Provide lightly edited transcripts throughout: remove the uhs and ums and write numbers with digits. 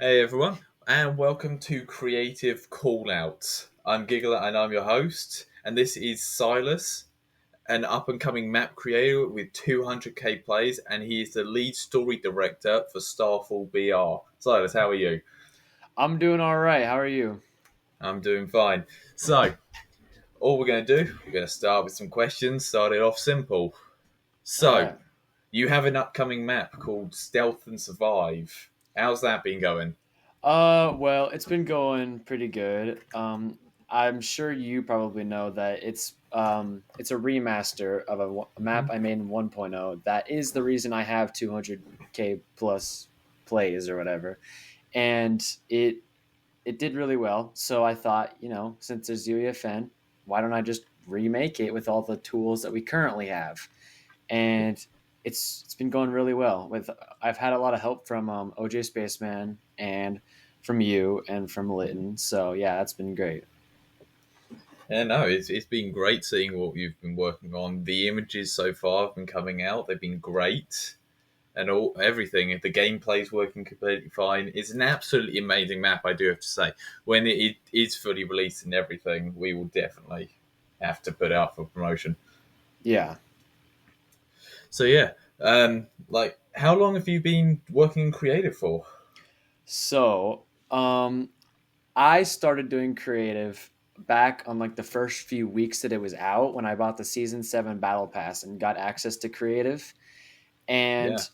Hey everyone, and welcome to Creative Callouts. I'm Giggila and I'm your host, and this is Silas, an up and coming map creator with 200k plays, and he is the lead story director for Starfall BR. Silas, how are you? I'm doing all right. How are you? I'm doing fine. So, all we're going to do, we're going to start with some questions, start it off simple. All So, right. you have an upcoming map called Stealth and Survive. How's that been going? Well, it's been going pretty good. I'm sure you probably know that it's a remaster of a map I made in 1.0. That is the reason I have 200k plus plays or whatever, and it did really well. So I thought, since there's UEFN, why don't I just remake it with all the tools that we currently have? And it's been going really well. With I've had a lot of help from OJ Spaceman and from you and from Litton. So yeah, it's been great. Yeah, no, it's been great seeing what you've been working on. The images so far have been coming out; they've been great, and all everything. The gameplay's working completely fine. It's an absolutely amazing map, I do have to say. When it is fully released and everything, we will definitely have to put it out for promotion. Yeah. So yeah, like how long have you been working in creative for? So I started doing creative back on like the first few weeks that it was out when I bought the season 7 battle pass and got access to creative. And Yeah,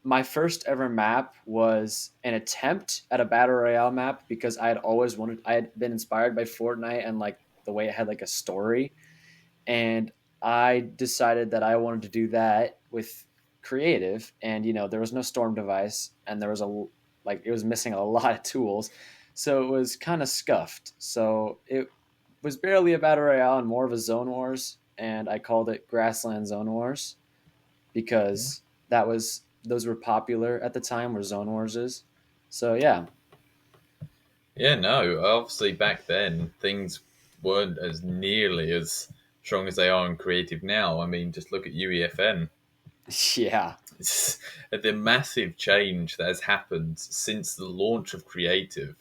my first ever map was an attempt at a battle royale map because I had been inspired by Fortnite and like the way it had like a story, and I decided that I wanted to do that with creative. And there was no storm device, and there was it was missing a lot of tools, so it was kind of scuffed. So it was barely a battle royale and more of a zone wars, and I called it Grassland Zone Wars yeah, because those were popular at the time where Zone Wars is. So yeah. yeah. No, obviously back then things weren't as nearly as strong as they are in creative now. I mean, just look at UEFN. Yeah, It's the massive change that has happened since the launch of creative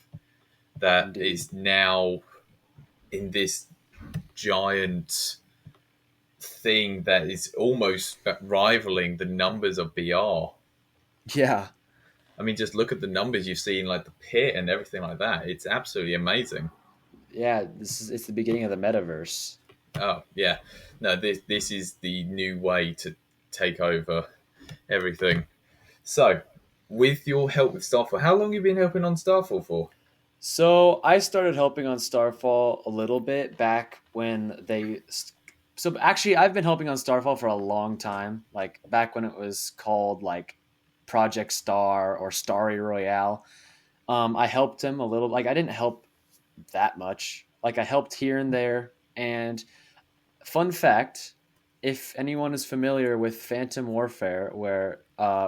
that indeed. is now in this giant thing that is almost rivaling the numbers of BR. Yeah. I mean, just look at the numbers you see in like the pit and everything like that. It's absolutely amazing. Yeah, it's the beginning of the metaverse. Oh yeah, no, this is the new way to take over everything. So, with your help with Starfall, how long have you been helping on Starfall for? So I started helping on Starfall a little bit back when they. So actually, I've been helping on Starfall for a long time. Like back when it was called like Project Star or Starry Royale. I helped him a little. Like I didn't help that much. Like I helped here and there. And fun fact: if anyone is familiar with Phantom Warfare, where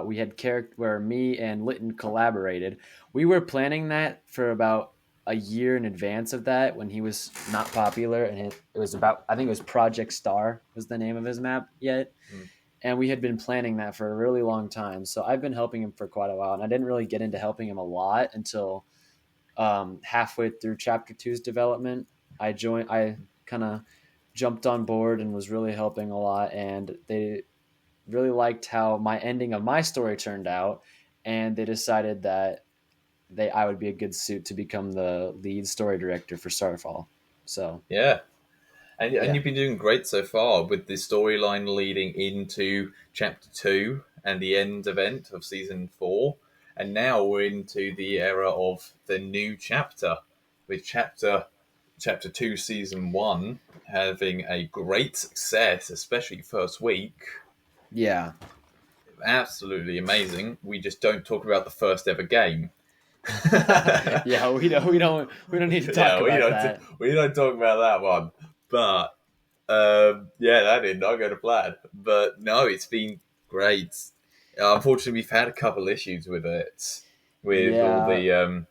we had where me and Litton collaborated, we were planning that for about a year in advance of that when he was not popular, and it was about, I think it was Project Star was the name of his map yet, Mm. and we had been planning that for a really long time. So I've been helping him for quite a while, and I didn't really get into helping him a lot until halfway through Chapter Two's development. I kind of jumped on board and was really helping a lot, and they really liked how my ending of my story turned out, and they decided that they I would be a good suit to become the lead story director for Starfall. So Yeah, and yeah. you've been doing great so far with the storyline leading into chapter 2 and the end event of season 4, and now we're into the era of the new chapter with chapter 2 season 1 having a great success, especially first week. Yeah. Absolutely amazing. We just don't talk about the first ever game. Yeah, we don't need to talk Yeah, about that. we don't talk about that one. But yeah, that did not go to plan. But no, it's been great. Unfortunately, we've had a couple issues with it, with all Yeah. the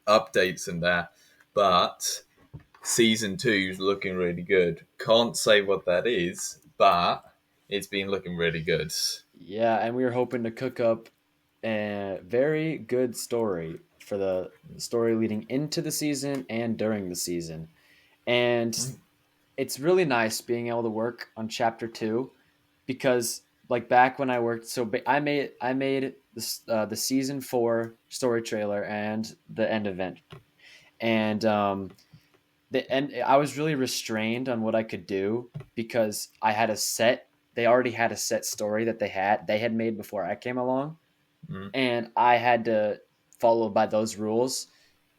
updates and that. But season two's looking really good. Can't say what that is, but it's been looking really good. Yeah, and we were hoping to cook up a very good story for the story leading into the season and during the season. And it's really nice being able to work on chapter 2 because like back when I worked, I made this, the season 4 story trailer and the end event, and the end. I was really restrained on what I could do because I had a set. They already had a set story that they had made before I came along, Mm. and I had to follow by those rules.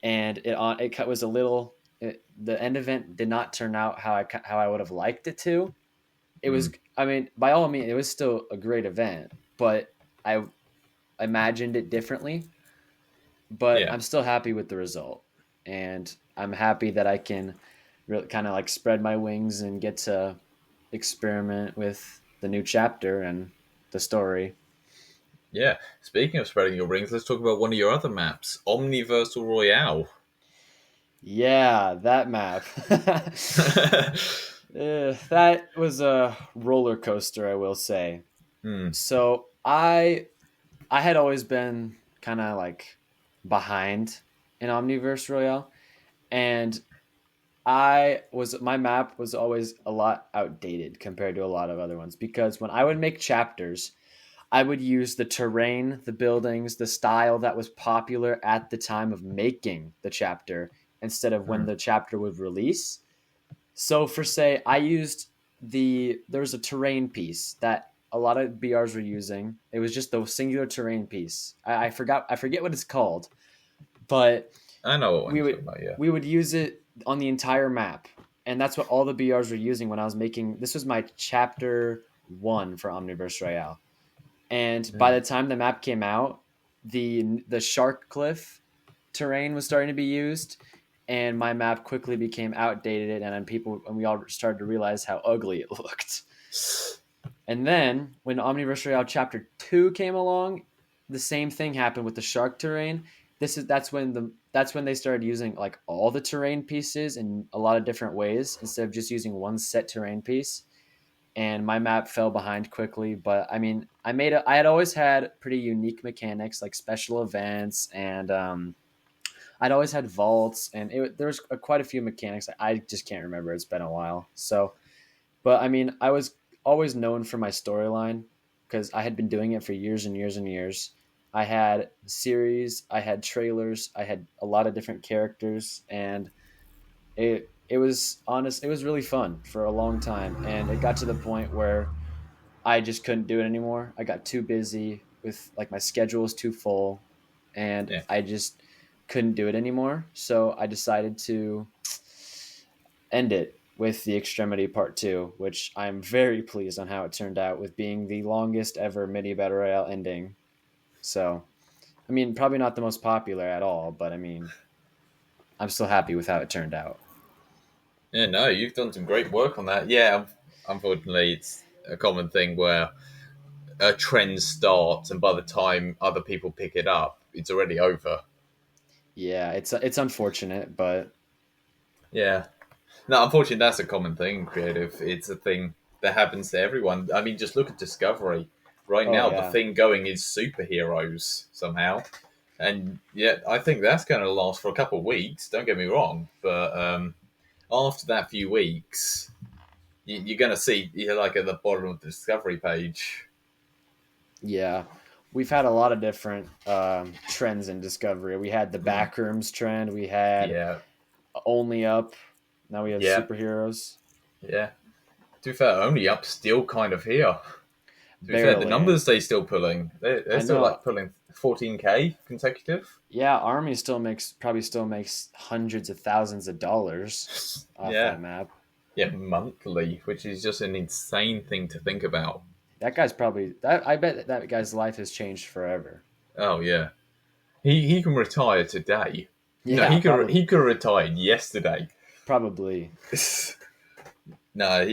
And it was a little. The end event did not turn out how I would have liked it to. It was, Mm. I mean, by all means, it was still a great event, but I imagined it differently. But Yeah. I'm still happy with the result, and I'm happy that I can really kind of like spread my wings and get to experiment with the new chapter and the story. Yeah. Speaking of spreading your rings, let's talk about one of your other maps, Omniversal Royale. Yeah, that map. That was a roller coaster, I will say. Hmm. So I had always been kind of like behind in Omniverse Royale, and my map was always a lot outdated compared to a lot of other ones because when I would make chapters, I would use the terrain, the buildings, the style that was popular at the time of making the chapter instead of when Hmm. the chapter would release. So for say, I used there was a terrain piece that a lot of BRs were using. It was just the singular terrain piece. I forget what it's called, but I know what we you're would talking about, yeah. we would use it on the entire map, and that's what all the BRs were using when I was making. This was my chapter 1 for Omniverse Royale, and by Hmm. the time the map came out, the Shark Cliff terrain was starting to be used, and my map quickly became outdated, and we all started to realize how ugly it looked. And then when Omniverse Royale Chapter 2 came along, the same thing happened with the shark terrain. That's when they started using like all the terrain pieces in a lot of different ways instead of just using one set terrain piece. And my map fell behind quickly, but I mean, I had always had pretty unique mechanics like special events, and I'd always had vaults, and there was quite a few mechanics I just can't remember. It's been a while. So, but I mean, I was always known for my storyline because I had been doing it for years and years and years. I had series, I had trailers, I had a lot of different characters, and it was honest. It was really fun for a long time, and it got to the point where I just couldn't do it anymore. I got too busy with like my schedule was too full, and Yeah. I just couldn't do it anymore. So I decided to end it with the Extremity Part 2, which I'm very pleased on how it turned out with being the longest ever MIDI Battle Royale ending. So, I mean, probably not the most popular at all, but I mean, I'm still happy with how it turned out. Yeah, no, you've done some great work on that. Yeah, unfortunately, it's a common thing where a trend starts, and by the time other people pick it up, it's already over. Yeah, it's unfortunate, but Yeah. No, unfortunately, that's a common thing in creative. It's a thing that happens to everyone. I mean, just look at Discovery. Right oh now, the yeah. thing going is superheroes somehow. And yeah, I think that's going to last for a couple of weeks. Don't get me wrong. But after that few weeks, you're going to see, like at the bottom of the Discovery page. Yeah. We've had a lot of different trends in Discovery. We had the Mm. backrooms trend, we had Yeah. only up, now we have Yeah. superheroes. Yeah. To be fair, only up still kind of here. To be fair, the Barely. numbers they still pulling. They're I still know. like pulling 14K consecutive. Yeah, Army probably still makes hundreds of thousands of dollars off Yeah. that map. Yeah, monthly, which is just an insane thing to think about. That guy's probably I bet that guy's life has changed forever. Oh yeah, he can retire today. No, Yeah, he could have retired yesterday. probably. No,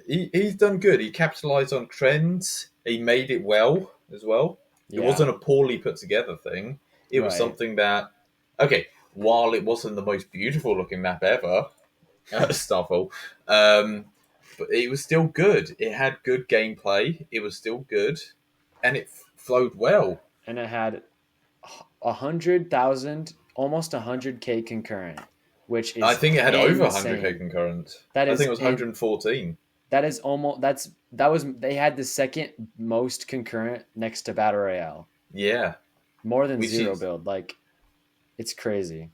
he's done good. He capitalized on trends. He made it well as well. It Yeah, wasn't a poorly put together thing. It was right. something that, okay, while it wasn't the most beautiful looking map ever, Starfall, but it was still good. It had good gameplay. It was still good, and it flowed well. and it had 100,000, almost 100K concurrent, which I is think it had over 100K insane. concurrent. That I think is it was in 114. that is almost that was they had the second most concurrent next to Battle Royale, Yeah, more than which Zero is Build. Like it's crazy.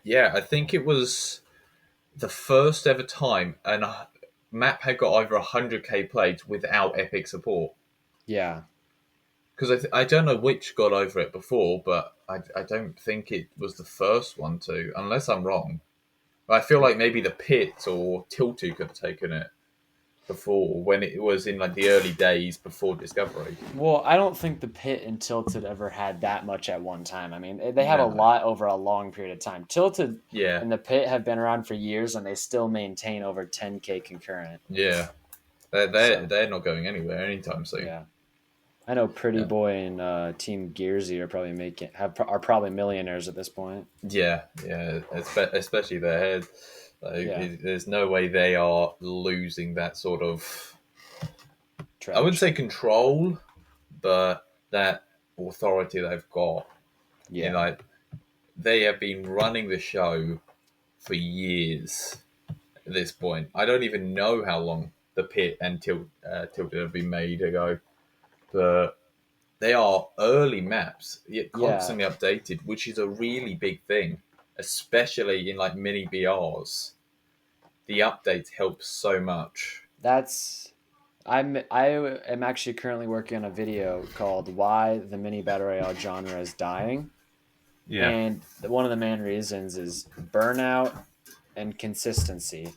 yeah. I think it was the first ever time a map had got over 100K played without Epic support. Yeah, Because I don't know which got over it before, but I don't think it was the first one to, unless I'm wrong. I feel like maybe the Pit or Tiltu could have taken it before, when it was in like the early days before Discovery. well, I don't think the Pit and Tilted ever had that much at one time. I mean, they had a No. lot over a long period of time. Tilted Yeah, and the Pit have been around for years, and they still maintain over 10K concurrent. yeah. They're So they're not going anywhere anytime soon. yeah, I know Pretty Yeah, Boy and Team Gearsy are probably are probably millionaires at this point. yeah. Especially their head. Like, Yeah, there's no way they are losing that sort of. I wouldn't say traction. control, but that authority they've got. You know, Yeah, like, they have been running the show for years at this point. I don't even know how long the Pit and Tilted have been made ago, but they are early maps, yet yeah. constantly updated, which is a really big thing, especially in like mini BRs. The updates help so much. That's I am actually currently working on a video called "Why the Mini Battle Royale Genre is Dying," Yeah, and one of the main reasons is burnout and consistency.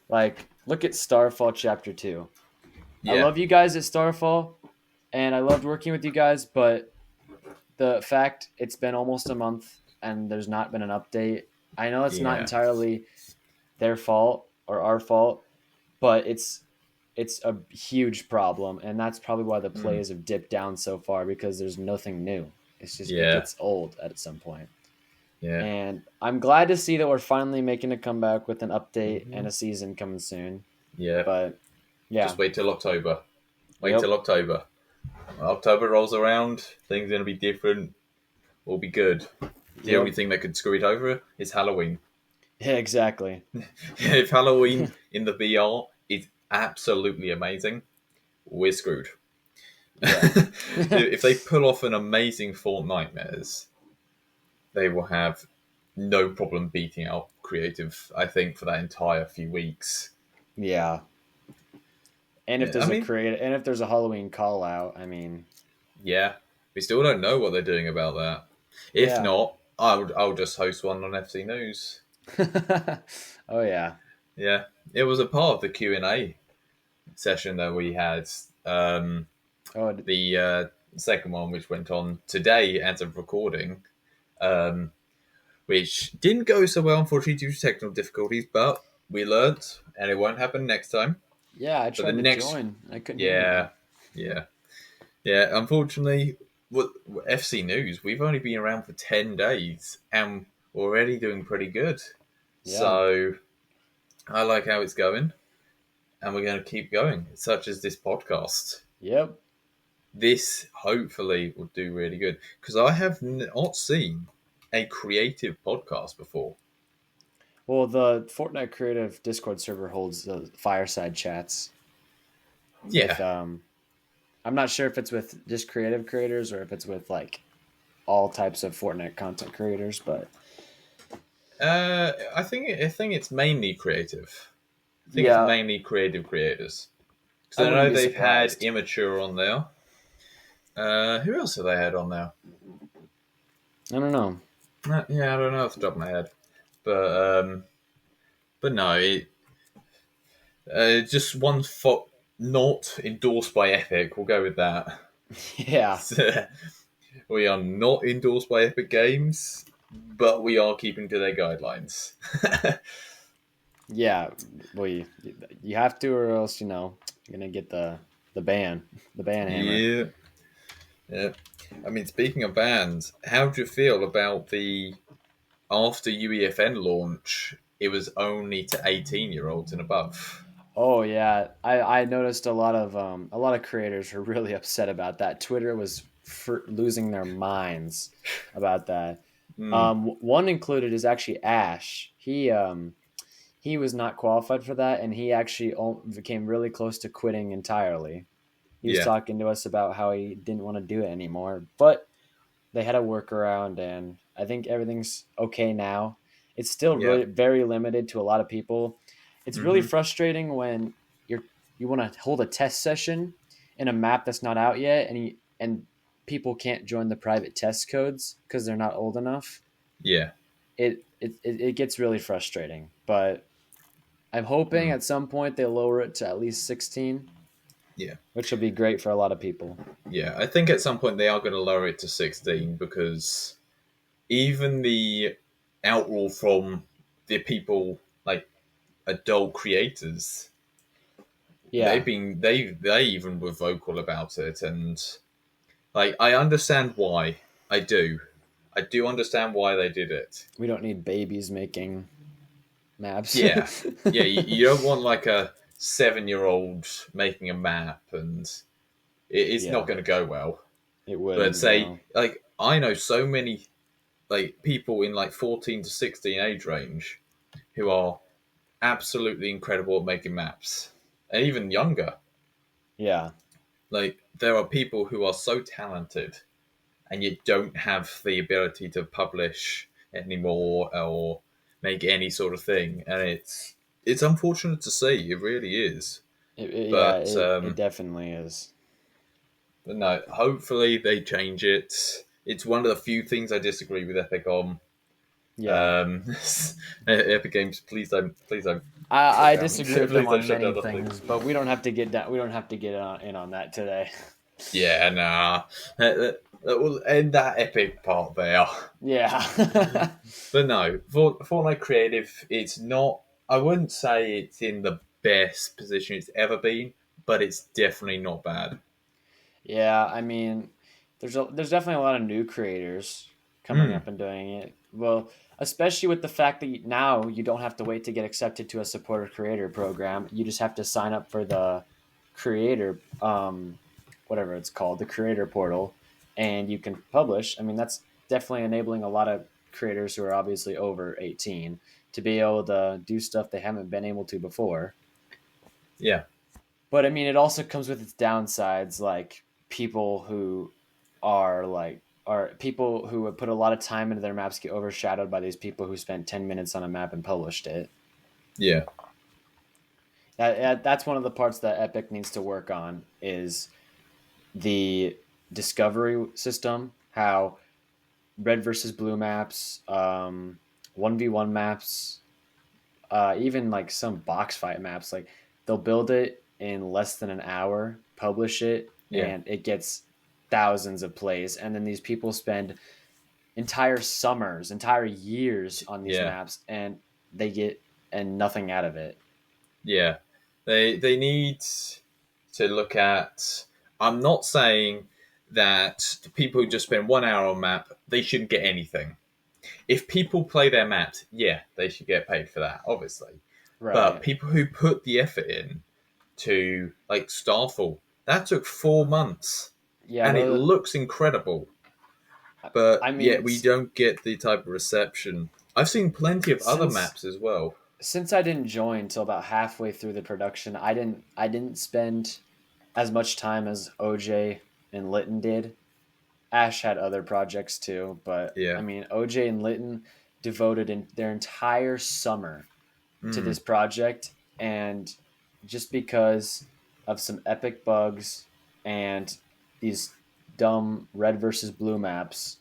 Like, look at Starfall Chapter 2. I yeah, love you guys at Starfall, and I loved working with you guys, but the fact it's been almost a month and there's not been an update, I know it's not yeah. entirely their fault or our fault, but it's a huge problem, and that's probably why the Mm, plays have dipped down so far because there's nothing new. It yeah, gets old at some point. yeah. And I'm glad to see that we're finally making a comeback with an update Hmm. and a season coming soon. Yeah. But yeah, Just wait till October. Wait yep, till October. When October rolls around, things are going to be different. Will be good. The only yep, thing that could screw it over is Halloween. yeah, exactly. If Halloween in the VR is absolutely amazing, we're screwed. Yeah, If they pull off an amazing Fortnite, they will have no problem beating out Creative, I think, for that entire few weeks. yeah. And if Yeah, I there's mean, a Halloween call out, I mean, yeah, we still don't know what they're doing about that. If yeah. not, I'll just host one on FCNews. Oh yeah. Yeah, it was a part of the Q&A session that we had. Oh, The second one, which went on today as of recording, um, which didn't go so well, unfortunately, due to technical difficulties, but we learnt, and it won't happen next time. yeah. I But the tried to next, join. I couldn't hear yeah, anything. yeah, yeah, unfortunately, with FC News, we've only been around for 10 days, and we're already doing pretty good. Yeah. So I like how it's going, and we're going to keep going, such as this podcast. Yep. This hopefully will do really good because I have not seen a creative podcast before. Well, the Fortnite Creative Discord server holds the fireside chats with Yeah, I'm not sure if it's with just creative creators or if it's with like all types of Fortnite content creators, but I think it's mainly creative. I think it's yeah, mainly creative creators I because I wouldn't know be they've had surprised. immature on there. Who else have they had on there? I don't know. Yeah, I don't know off the top of my head, but no, just one not endorsed by Epic. We'll go with that. Yeah. We are not endorsed by Epic Games, but we are keeping to their guidelines. Yeah, well, you have to, or else you're gonna get the ban hammer. Yeah, yeah. I mean, speaking of bans, how do you feel about the after UEFN launch? It was only to 18-year-olds and above. Oh yeah, I noticed a lot of creators were really upset about that. Twitter was losing their minds about that. Mm, One included is actually Ash. He was not qualified for that, and he actually became really close to quitting entirely. He was yeah, talking to us about how he didn't want to do it anymore, but they had a workaround, and I think everything's okay now. It's still yeah, really very limited to a lot of people. It's really hmm, frustrating when you want to hold a test session in a map that's not out yet, and people can't join the private test codes because they're not old enough. yeah, It gets really frustrating, but I'm hoping mm, at some point they lower it to at least 16, yeah, which will be great for a lot of people. yeah. I think at some point they are going to lower it to 16 because even the outrule from the people like adult creators, Yeah, they even were vocal about it, and like I understand why. I do understand why they did it. we don't need babies making maps. Yeah, yeah. You don't want like a 7-year old making a map, and it's not Yeah, going to go well. it But wouldn't. say No. like I know so many like people in like 14 to 16 age range who are absolutely incredible at making maps, and even younger. Yeah, Like there are people who are so talented, and you don't have the ability to publish anymore or make any sort of thing, and it's unfortunate to see. It really is. yeah, But it definitely is. but no, hopefully they change it. It's one of the few things I disagree with Epic on. Yeah, Um, Epic Games, please don't shut I down. disagree with them Please don't on shut many down the things, thing. but we don't have to get down. We don't have to get in on that today. Yeah, nah. We'll end that epic part there. Yeah, But no, Fortnite Creative, it's not. I wouldn't say it's in the best position it's ever been, but it's definitely not bad. yeah. I mean, there's definitely a lot of new creators coming Mm, up and doing it. Well, especially with the fact that now you don't have to wait to get accepted to a supporter creator program. You just have to sign up for the creator, whatever it's called, the creator portal, and you can publish. I mean, that's definitely enabling a lot of creators who are obviously over 18 to be able to do stuff they haven't been able to before. yeah, But I mean, it also comes with its downsides, like people who are people who would put a lot of time into their maps get overshadowed by these people who spent 10 minutes on a map and published it. yeah, That's one of the parts that Epic needs to work on is the discovery system, how red versus blue maps, 1v1 maps, even like some box fight maps, like they'll build it in less than an hour, publish it, yeah, and it gets thousands of plays. And then these people spend entire summers, entire years on these yeah, maps, and they get and nothing out of it. yeah. They need to look at. I'm not saying that the people who just spend 1 hour on map they shouldn't get anything. If people play their maps, yeah, they should get paid for that, obviously. But Right. people who put the effort in to like Starfall, that took 4 months, Yeah. and it Well, looks incredible. But I yet mean, we don't get the type of reception. I've seen plenty of other since maps as well. since I didn't join till about halfway through the production, I didn't spend as much time as OJ and Litton did. Ash had other projects too, but I Yeah. mean OJ and Litton devoted their entire summer to Mm. this project, and just because of some epic bugs and these dumb red versus blue maps,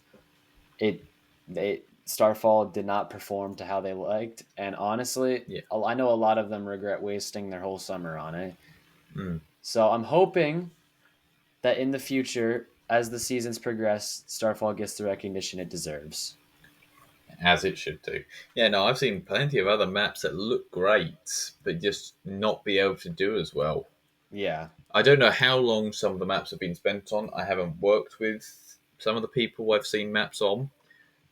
it they Starfall did not perform to how they liked, and honestly, Yeah. I know a lot of them regret wasting their whole summer on it. Mm. So I'm hoping that in the future, as the seasons progress, Starfall gets the recognition it deserves. As it should do. Yeah, no, I've seen plenty of other maps that look great, but just not be able to do as well. Yeah, I don't know how long some of the maps have been spent on. I haven't worked with some of the people I've seen maps on,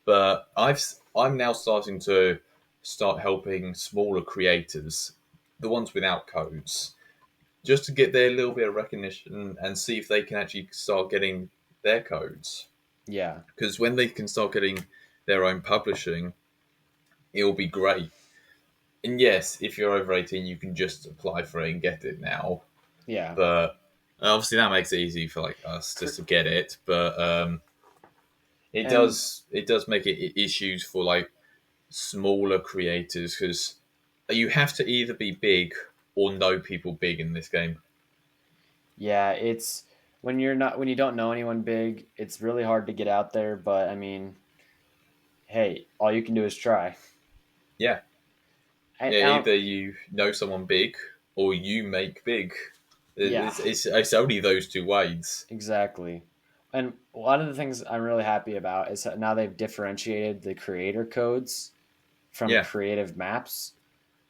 but I'm now starting to start helping smaller creators, the ones without codes, just to get their little bit of recognition and see if they can actually start getting their codes. Yeah. Because when they can start getting their own publishing, it'll be great. And yes, if you're over 18, you can just apply for it and get it now. Yeah. But obviously, that makes it easy for like us just to get it. But And it does make it issues for like smaller creators because you have to either be big or know people big in this game. yeah, it's when you don't know anyone big, it's really hard to get out there, but I mean, hey, all you can do is try. Yeah, I, yeah. I don't, Either you know someone big or you make big. yeah, It's only those two ways. exactly. And one of the things I'm really happy about is that now they've differentiated the creator codes from Yeah, creative maps.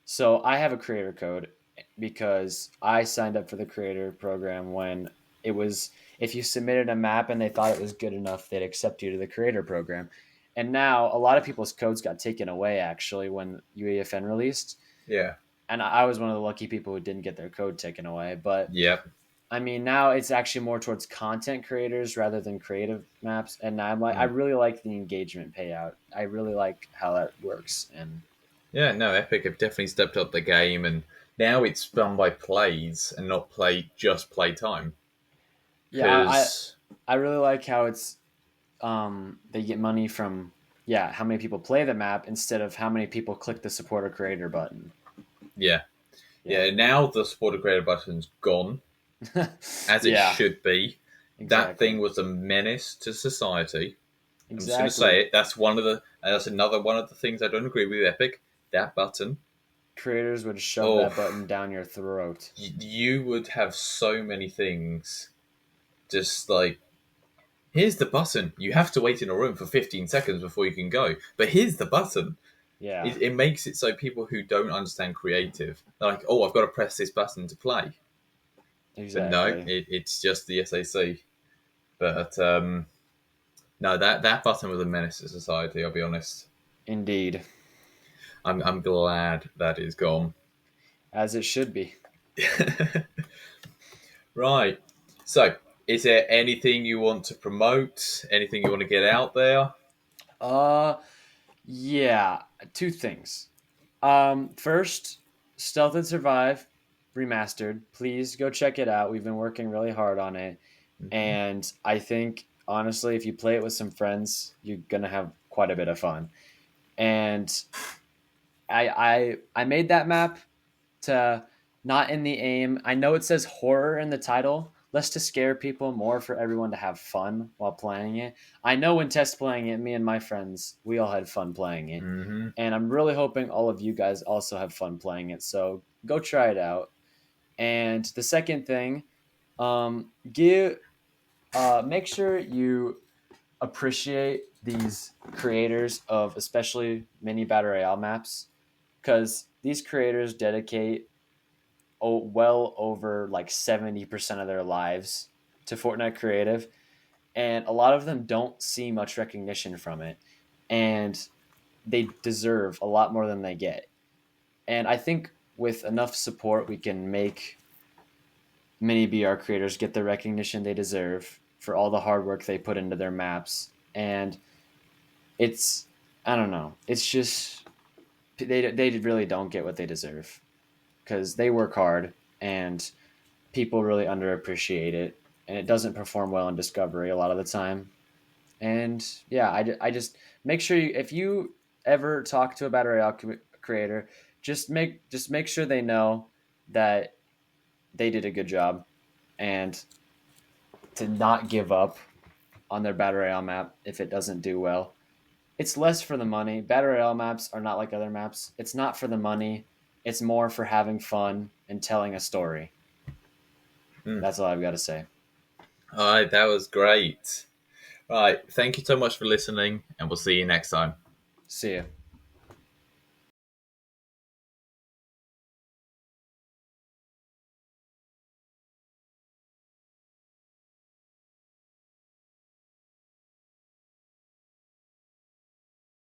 So I have a creator code because I signed up for the creator program when it was if you submitted a map and they thought it was good enough, they'd accept you to the creator program. And now a lot of people's codes got taken away actually when UEFN released. yeah, And I was one of the lucky people who didn't get their code taken away. But yeah. I mean, now it's actually more towards content creators rather than creative maps. And now I'm like, I Mm. really like the engagement payout. I really like how that works. And Yeah, no, Epic have definitely stepped up the game, and now it's done by plays and not play time. yeah, Because I really like how it's they get money from how many people play the map instead of how many people click the support or creator button. yeah, Yeah, yeah, now the supporter creator button's gone, as it yeah, should be. That exactly, thing was a menace to society. I'm just going to exactly. say it. That's another one of the things I don't agree with Epic. That button. Creators would shove Oh, that button down your throat. you would have so many things. Just like here's the button. You have to wait in a room for 15 seconds before you can go. But here's the button. Yeah, It makes it so people who don't understand creative, they're like, oh, I've got to press this button to play. But no, exactly. it's just the SAC. But no, that button was a menace to society. I'll be honest. Indeed, I'm glad that is gone. as it should be. Right. So, is there anything you want to promote? Anything you want to get out there? Uh, yeah, two things. First, Stealth and Survive Remastered. Please go check it out. We've been working really hard on it. Mhm. And I think honestly, if you play it with some friends, you're gonna have quite a bit of fun. And I made that map to not in the aim. I know it says horror in the title, less to scare people, more for everyone to have fun while playing it. I know when test playing it, me and my friends, we all had fun playing it. Mhm. And I'm really hoping all of you guys also have fun playing it. So go try it out. And the second thing, give make sure you appreciate these creators of especially mini battle royale maps because these creators dedicate well over like 70% of their lives to Fortnite creative, and a lot of them don't see much recognition from it, and they deserve a lot more than they get. And I think with enough support we can make many BR creators get the recognition they deserve for all the hard work they put into their maps. And it's, I don't know, it's just, they really don't get what they deserve because they work hard and people really underappreciate it. And it doesn't perform well in Discovery a lot of the time. And yeah, I just make sure if you ever talk to a battle royale creator, just make sure they know that they did a good job and to not give up on their battle royale map if it doesn't do well. It's less for the money. Battle royale maps are not like other maps. It's not for the money. It's more for having fun and telling a story. Mm. That's all I've got to say. All right, that was great. Right, thank you so much for listening, and we'll see you next time. See ya.